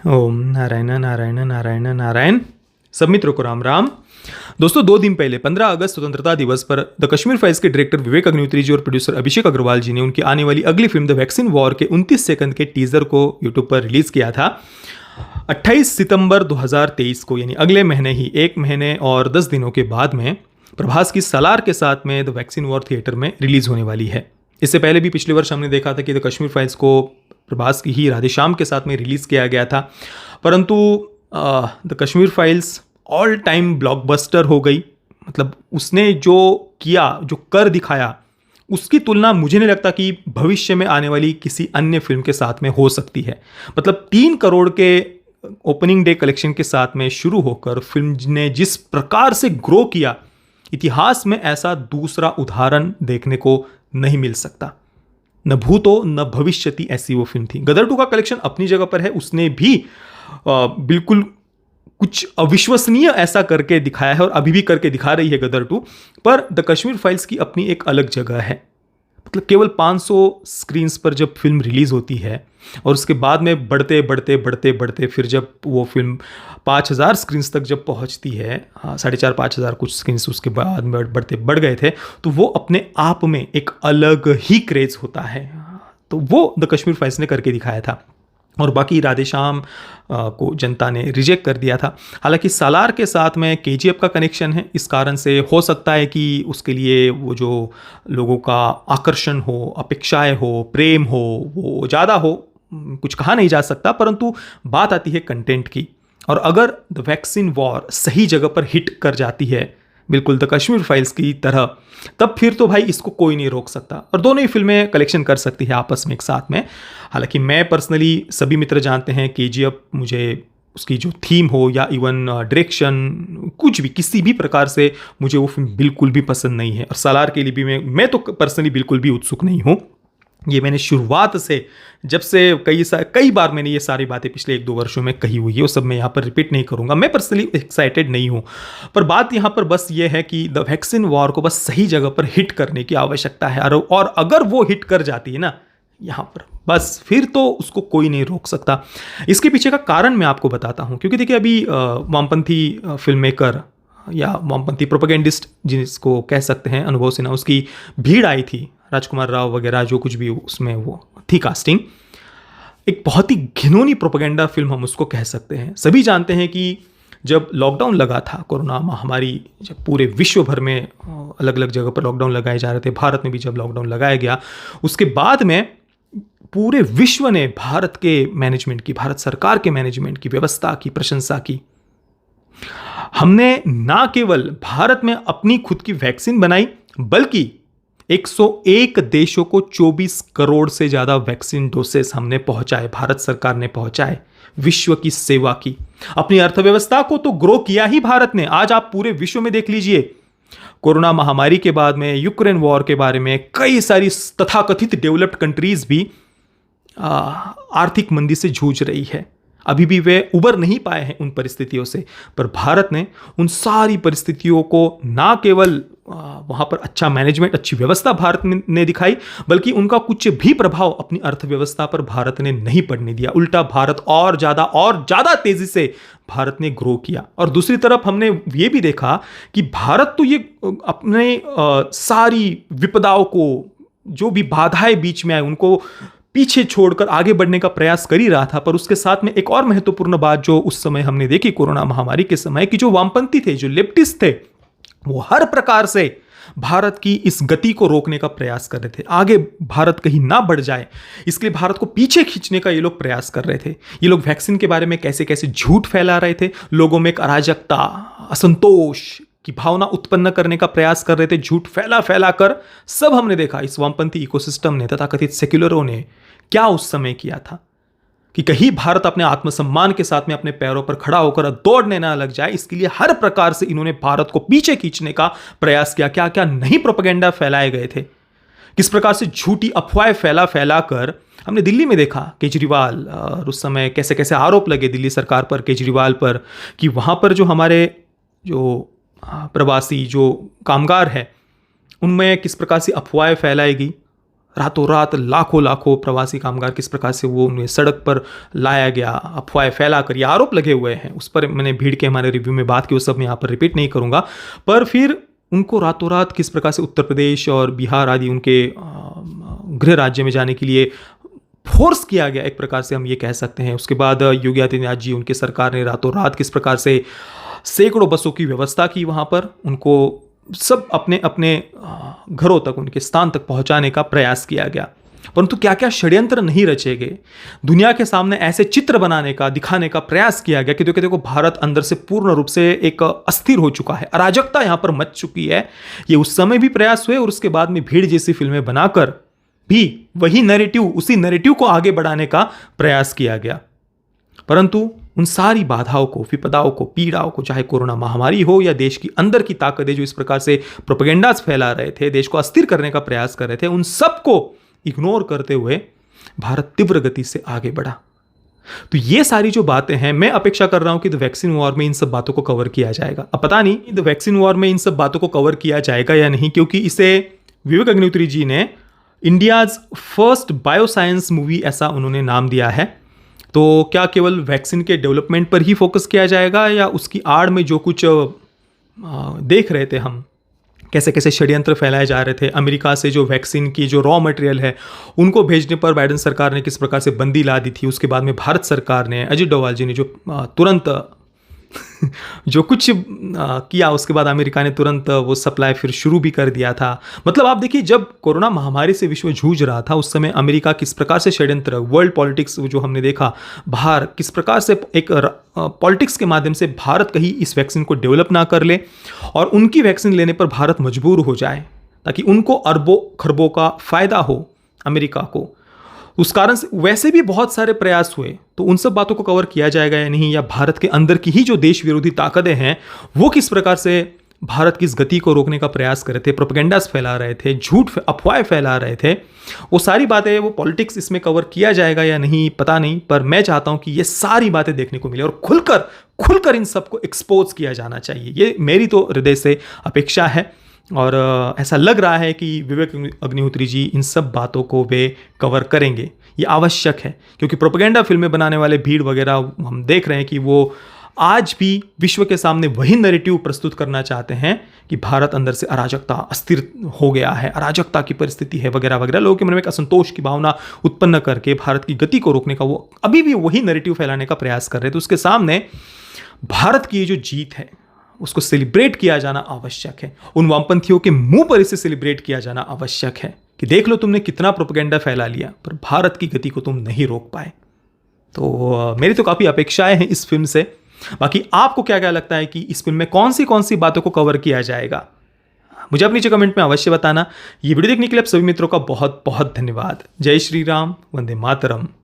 ओम नारायण नारायण नारायण नारायण। सब मित्रों को राम राम। दोस्तों, 2 दिन पहले 15 अगस्त स्वतंत्रता दिवस पर द कश्मीर फाइल्स के डायरेक्टर विवेक अग्निहोत्री जी और प्रोड्यूसर अभिषेक अग्रवाल जी ने उनकी आने वाली अगली फिल्म द वैक्सीन वॉर के 29 सेकंड के टीजर को यूट्यूब पर रिलीज किया था। 28 सितंबर 2023 को, यानी अगले महीने ही, 1 महीने और 10 दिनों के बाद में प्रभास की सलार के साथ में द वैक्सीन वॉर थिएटर में रिलीज होने वाली है। इससे पहले भी पिछले वर्ष हमने देखा था कि द कश्मीर फाइल्स को प्रभास की ही राधेश्याम के साथ में रिलीज किया गया था, परंतु the Kashmir files all time blockbuster हो गई। मतलब उसने जो किया, जो कर दिखाया, उसकी तुलना मुझे नहीं लगता कि भविष्य में आने वाली किसी अन्य फिल्म के साथ में हो सकती है। मतलब 3 करोड़ के ओपनिंग डे कलेक्शन के साथ में शुरू होकर फिल्म ने जिस प्रकार से ग्रो किया, इतिहास में ऐसा दूसरा उदाहरण देखने को नहीं मिल सकता। न भूतो न भविष्यति ऐसी वो फिल्म थी। गदर 2 का कलेक्शन अपनी जगह पर है, उसने भी बिल्कुल कुछ अविश्वसनीय ऐसा करके दिखाया है और अभी भी करके दिखा रही है गदर 2। पर द कश्मीर फाइल्स की अपनी एक अलग जगह है। मतलब केवल 500 स्क्रीन्स पर जब फिल्म रिलीज होती है और उसके बाद में बढ़ते बढ़ते बढ़ते बढ़ते फिर जब वो फिल्म 5000 स्क्रीन्स तक जब पहुंचती है, 4500-5000 कुछ स्क्रीन्स उसके बाद में बढ़ते बढ़ गए थे, तो वो अपने आप में एक अलग ही क्रेज होता है। तो वो द कश्मीर फाइल्स ने करके दिखाया था और बाकी राधेश्याम को जनता ने रिजेक्ट कर दिया था। हालांकि सालार के साथ में केजीएफ का कनेक्शन है, इस कारण से हो सकता है कि उसके लिए वो जो लोगों का आकर्षण हो, अपेक्षाएं हो, प्रेम हो, वो ज़्यादा हो। कुछ कहा नहीं जा सकता, परंतु बात आती है कंटेंट की। और अगर द वैक्सीन वॉर सही जगह पर हिट कर जाती है, बिल्कुल द कश्मीर फाइल्स की तरह, तब फिर तो भाई इसको कोई नहीं रोक सकता और दोनों ही फिल्में कलेक्शन कर सकती है आपस में एक साथ में। हालांकि मैं पर्सनली, सभी मित्र जानते हैं, केजीएफ मुझे उसकी जो थीम हो या इवन डायरेक्शन, कुछ भी किसी भी प्रकार से मुझे वो फिल्म बिल्कुल भी पसंद नहीं है। और सालार के लिए भी मैं तो पर्सनली बिल्कुल भी उत्सुक नहीं हूँ। ये मैंने शुरुआत से, जब से कई बार मैंने ये सारी बातें पिछले 1-2 वर्षों में कही हुई है, वो सब मैं यहाँ पर रिपीट नहीं करूँगा। मैं पर्सनली एक्साइटेड नहीं हूँ, पर बात यहाँ पर बस ये है कि द वैक्सीन वॉर को बस सही जगह पर हिट करने की आवश्यकता है। और अगर वो हिट कर जाती है ना यहाँ पर, बस फिर तो उसको कोई नहीं रोक सकता। इसके पीछे का कारण मैं आपको बताता हूँ, क्योंकि देखिए अभी वामपंथी फिल्म मेकर या वामपंथी प्रोपेगेंडिस्ट जिसको कह सकते हैं, अनुभव सिन्हा, उसकी भीड़ आई थी, राजकुमार राव वगैरह जो कुछ भी उसमें वो थी कास्टिंग। एक बहुत ही घिनौनी प्रोपेगेंडा फिल्म हम उसको कह सकते हैं। सभी जानते हैं कि जब लॉकडाउन लगा था, कोरोना महामारी जब पूरे विश्व भर में अलग अलग जगह पर लॉकडाउन लगाए जा रहे थे, भारत में भी जब लॉकडाउन लगाया गया, उसके बाद में पूरे विश्व ने भारत के मैनेजमेंट की, भारत सरकार के मैनेजमेंट की, व्यवस्था की प्रशंसा की। हमने ना केवल भारत में अपनी खुद की वैक्सीन बनाई, बल्कि 101 देशों को 24 करोड़ से ज्यादा वैक्सीन डोसेस हमने पहुंचाए, भारत सरकार ने पहुंचाए, विश्व की सेवा की। अपनी अर्थव्यवस्था को तो ग्रो किया ही भारत ने। आज आप पूरे विश्व में देख लीजिए, कोरोना महामारी के बाद में, यूक्रेन वॉर के बारे में, कई सारी तथाकथित डेवलप्ड कंट्रीज भी आर्थिक मंदी से जूझ रही है। अभी भी वे उबर नहीं पाए हैं उन परिस्थितियों से, पर भारत ने उन सारी परिस्थितियों को ना केवल वहाँ पर अच्छा मैनेजमेंट, अच्छी व्यवस्था भारत ने दिखाई, बल्कि उनका कुछ भी प्रभाव अपनी अर्थव्यवस्था पर भारत ने नहीं पड़ने दिया। उल्टा भारत और ज़्यादा तेजी से भारत ने ग्रो किया। और दूसरी तरफ हमने ये भी देखा कि भारत तो ये अपने सारी विपदाओं को, जो भी बाधाएं बीच में आए, उनको पीछे छोड़कर आगे बढ़ने का प्रयास कर ही रहा था। पर उसके साथ में एक और महत्वपूर्ण बात जो उस समय हमने देखी कोरोना महामारी के समय, कि जो वामपंथी थे, जो लेफ्टिस्ट थे, वो हर प्रकार से भारत की इस गति को रोकने का प्रयास कर रहे थे। आगे भारत कहीं ना बढ़ जाए, इसके लिए भारत को पीछे खींचने का ये लोग प्रयास कर रहे थे। ये लोग वैक्सीन के बारे में कैसे कैसे झूठ फैला रहे थे, लोगों में एक अराजकता, असंतोष की भावना उत्पन्न करने का प्रयास कर रहे थे, झूठ फैला फैला कर। सब हमने देखा इस वामपंथी इकोसिस्टम ने, तथाकथित सेक्युलरों ने क्या उस समय किया था कि कहीं भारत अपने आत्मसम्मान के साथ में अपने पैरों पर खड़ा होकर दौड़ने ना लग जाए। इसके लिए हर प्रकार से इन्होंने भारत को पीछे खींचने का प्रयास किया। क्या क्या नहीं प्रोपेगेंडा फैलाए गए थे, किस प्रकार से झूठी अफवाहें फैला फैला कर हमने दिल्ली में देखा। केजरीवाल, और उस समय कैसे कैसे आरोप लगे दिल्ली सरकार पर, केजरीवाल पर, कि वहाँ पर जो हमारे जो प्रवासी जो कामगार हैं, उनमें किस प्रकार से अफवाहें फैलाई गई। रातों रात लाखों लाखों प्रवासी कामगार किस प्रकार से वो उन्हें सड़क पर लाया गया, अफवाहें फैलाकर, ये आरोप लगे हुए हैं, उस पर मैंने भीड़ के हमारे रिव्यू में बात की, वो सब मैं यहाँ पर रिपीट नहीं करूँगा। पर फिर उनको रातों रात किस प्रकार से उत्तर प्रदेश और बिहार आदि उनके गृह राज्य में जाने के लिए फोर्स किया गया, एक प्रकार से हम ये कह सकते हैं। उसके बाद योगी आदित्यनाथ जी, उनकी सरकार ने रातों रात किस प्रकार से सैकड़ों बसों की व्यवस्था की, वहाँ पर उनको सब अपने अपने घरों तक, उनके स्थान तक पहुँचाने का प्रयास किया गया। परंतु क्या क्या षड्यंत्र नहीं रचे गए, दुनिया के सामने ऐसे चित्र बनाने का, दिखाने का प्रयास किया गया कि देखो भारत अंदर से पूर्ण रूप से एक अस्थिर हो चुका है, अराजकता यहाँ पर मच चुकी है। ये उस समय भी प्रयास हुए और उसके बाद में भीड़ जैसी फिल्में बनाकर भी वही नैरेटिव, उसी नैरेटिव को आगे बढ़ाने का प्रयास किया गया। परंतु उन सारी बाधाओं को, विपदाओं को, पीड़ाओं को, चाहे कोरोना महामारी हो या देश की अंदर की ताकतें जो इस प्रकार से प्रोपेगेंडास फैला रहे थे, देश को अस्थिर करने का प्रयास कर रहे थे, उन सबको इग्नोर करते हुए भारत तीव्र गति से आगे बढ़ा। तो ये सारी जो बातें हैं, मैं अपेक्षा कर रहा हूं कि द वैक्सीन वॉर में इन सब बातों को कवर किया जाएगा। अब पता नहीं द वैक्सीन वॉर में इन सब बातों को कवर किया जाएगा या नहीं, क्योंकि इसे विवेक अग्निहोत्री जी ने इंडियाज फर्स्ट बायोसाइंस मूवी ऐसा उन्होंने नाम दिया है। तो क्या केवल वैक्सीन के डेवलपमेंट पर ही फोकस किया जाएगा, या उसकी आड़ में जो कुछ देख रहे थे हम, कैसे कैसे षड्यंत्र फैलाए जा रहे थे, अमेरिका से जो वैक्सीन की जो रॉ मटेरियल है उनको भेजने पर बाइडेन सरकार ने किस प्रकार से बंदी ला दी थी, उसके बाद में भारत सरकार ने, अजित डोभाल जी ने जो तुरंत जो कुछ किया, उसके बाद अमेरिका ने तुरंत वो सप्लाई फिर शुरू भी कर दिया था। मतलब आप देखिए, जब कोरोना महामारी से विश्व जूझ रहा था उस समय अमेरिका किस प्रकार से षड्यंत्र, वर्ल्ड पॉलिटिक्स जो हमने देखा बाहर, किस प्रकार से एक पॉलिटिक्स के माध्यम से भारत कहीं इस वैक्सीन को डेवलप ना कर ले और उनकी वैक्सीन लेने पर भारत मजबूर हो जाए, ताकि उनको अरबों खरबों का फायदा हो अमेरिका को। उस कारण से वैसे भी बहुत सारे प्रयास हुए। तो उन सब बातों को कवर किया जाएगा या नहीं, या भारत के अंदर की ही जो देश विरोधी ताकतें हैं वो किस प्रकार से भारत की इस गति को रोकने का प्रयास कर रहे थे, प्रोपेगेंडास फैला रहे थे, झूठ अफवाहें फैला रहे थे, वो सारी बातें, वो पॉलिटिक्स इसमें कवर किया जाएगा या नहीं पता नहीं। पर मैं चाहता हूं कि ये सारी बातें देखने को मिले और खुलकर इन सबको एक्सपोज किया जाना चाहिए। ये मेरी तो हृदय से अपेक्षा है और ऐसा लग रहा है कि विवेक अग्निहोत्री जी इन सब बातों को वे कवर करेंगे। ये आवश्यक है, क्योंकि प्रोपेगेंडा फिल्में बनाने वाले भीड़ वगैरह हम देख रहे हैं कि वो आज भी विश्व के सामने वही नैरेटिव प्रस्तुत करना चाहते हैं कि भारत अंदर से अराजकता, अस्थिर हो गया है, अराजकता की परिस्थिति है वगैरह वगैरह। लोगों के मन में एक असंतोष की भावना उत्पन्न करके भारत की गति को रोकने का वो अभी भी वही नैरेटिव फैलाने का प्रयास कर रहे हैं। तो उसके सामने भारत की ये जो जीत है उसको सेलिब्रेट किया जाना आवश्यक है। उन वामपंथियों के मुंह पर इसे सेलिब्रेट किया जाना आवश्यक है कि देख लो तुमने कितना प्रोपेगेंडा फैला लिया, पर भारत की गति को तुम नहीं रोक पाए। तो मेरी तो काफ़ी अपेक्षाएं हैं इस फिल्म से। बाकी आपको क्या क्या लगता है कि इस फिल्म में कौन सी बातों को कवर किया जाएगा, मुझे अपनी कमेंट में अवश्य बताना। ये वीडियो देखने के लिए आप सभी मित्रों का बहुत बहुत धन्यवाद। जय श्री राम, वंदे मातरम।